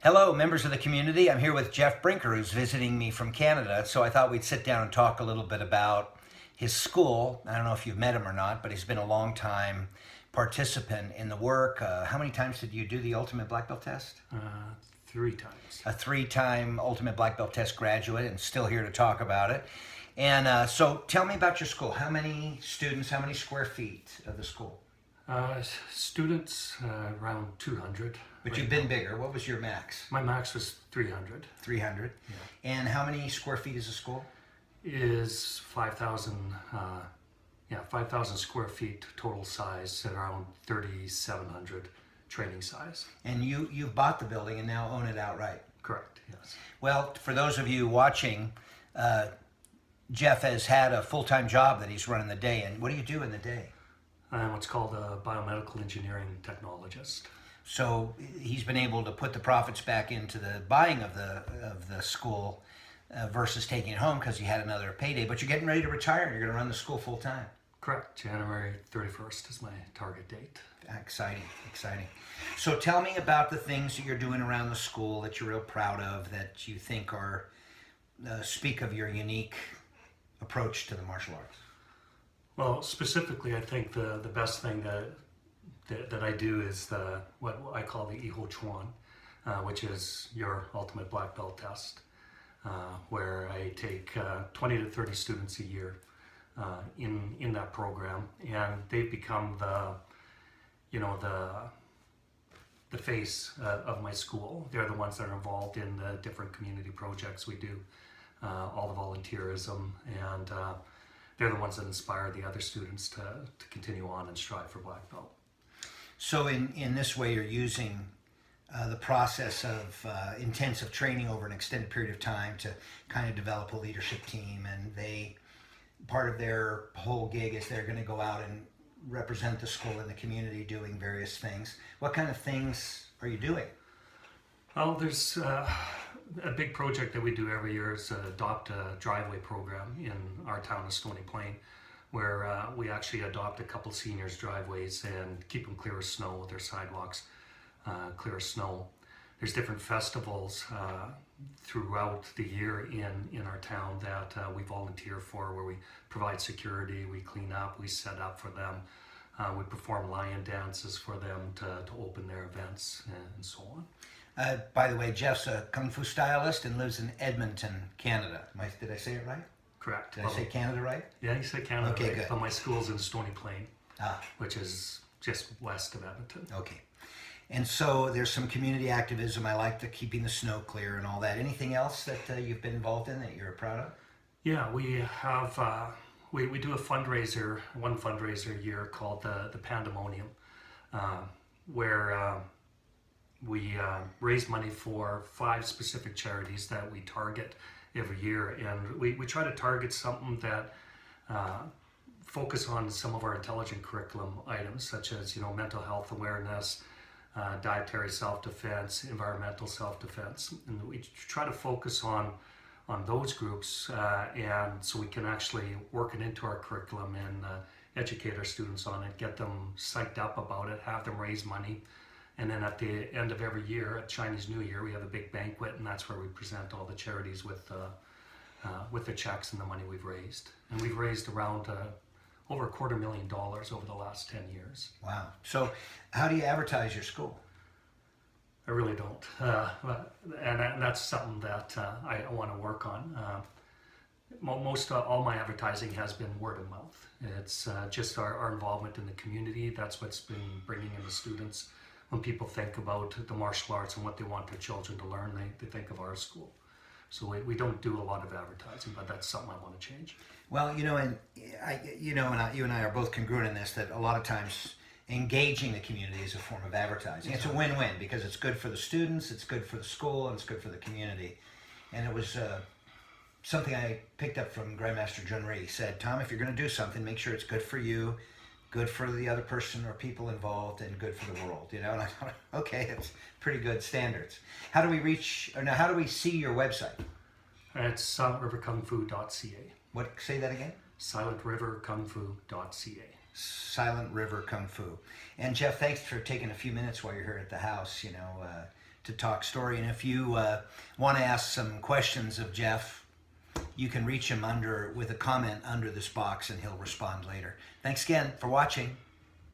Hello, members of the community. I'm here with Jeff Brinker, who's visiting me from Canada. So I thought we'd sit down and talk a little bit about his school. I don't know if you've met him or not, but he's been a long time participant in the work. How many times did you do the Ultimate Black Belt test? 3 times. A 3-time Ultimate Black Belt test graduate, and still here to talk about it. And so tell me about your school. How many students, how many square feet of the school? Students around 200. But you've been bigger. What was your max? My max was 300. 300. Yeah. And how many square feet is the school? Is 5,000. 5,000 square feet total size, at around 3,700 training size. And you've bought the building and now own it outright. Correct. Yes. Well, for those of you watching, Jeff has had a full-time job that he's running the day. And what do you do in the day? I'm what's called a biomedical engineering technologist. So he's been able to put the profits back into the buying of the school versus taking it home because he had another payday. But you're getting ready to retire and you're going to run the school full time. Correct. January 31st is my target date. Exciting, exciting. So tell me about the things that you're doing around the school that you're real proud of, that you think are speak of your unique approach to the martial arts. Well, specifically, I think the best thing that I do is what I call the Iho Chuan, which is your ultimate black belt test, where I take 20 to 30 students a year in that program, and they become the face of my school. They're the ones that are involved in the different community projects we do, all the volunteerism, and they're the ones that inspire the other students to continue on and strive for black belt. So in this way, you're using the process of intensive training over an extended period of time to kind of develop a leadership team, and part of their whole gig is they're going to go out and represent the school in the community doing various things. What kind of things are you doing? Well, there's a big project that we do every year is adopt a driveway program in our town of Stony Plain, where we actually adopt a couple seniors' driveways and keep them clear of snow with their sidewalks clear of snow. There's different festivals throughout the year in our town that we volunteer for, where we provide security, we clean up, we set up for them, we perform lion dances for them to open their events and so on. By the way, Jeff's a Kung Fu stylist and lives in Edmonton, Canada. Did I say it right? Correct. Did I say Canada right? Yeah, you said Canada okay, right. Good. But my school's in Stony Plain, which is just west of Edmonton. Okay. And so there's some community activism. I like the keeping the snow clear and all that. Anything else that you've been involved in that you're proud of? Yeah, we have we do one fundraiser a year called the Pandemonium, where we raise money for 5 specific charities that we target every year, and we try to target something that focus on some of our intelligent curriculum items, such as mental health awareness, dietary self-defense, environmental self-defense, and we try to focus on those groups, and so we can actually work it into our curriculum and educate our students on it, get them psyched up about it, have them raise money. And then at the end of every year, at Chinese New Year, we have a big banquet, and that's where we present all the charities with the checks and the money we've raised. And we've raised around over $250,000 over the last 10 years. Wow. So how do you advertise your school? I really don't. And that's something that I want to work on. All my advertising has been word of mouth. It's just our involvement in the community. That's what's been bringing in the students. When people think about the martial arts and what they want their children to learn, they think of our school. So we don't do a lot of advertising, but that's something I want to change. Well, you and I are both congruent in this, that a lot of times engaging the community is a form of advertising. It's a win-win because it's good for the students, it's good for the school, and it's good for the community. And it was something I picked up from Grandmaster Junri. He said, Tom, if you're going to do something, make sure it's good for you, good for the other person or people involved, and good for the world. And I thought, okay, that's pretty good standards. How do we see your website? It's silentriverkungfu.ca. What? Say that again? silentriverkungfu.ca. Silent River Kung Fu. And Jeff, thanks for taking a few minutes while you're here at the house, to talk story. And if you want to ask some questions of Jeff, you can reach him with a comment under this box, and he'll respond later. Thanks again for watching.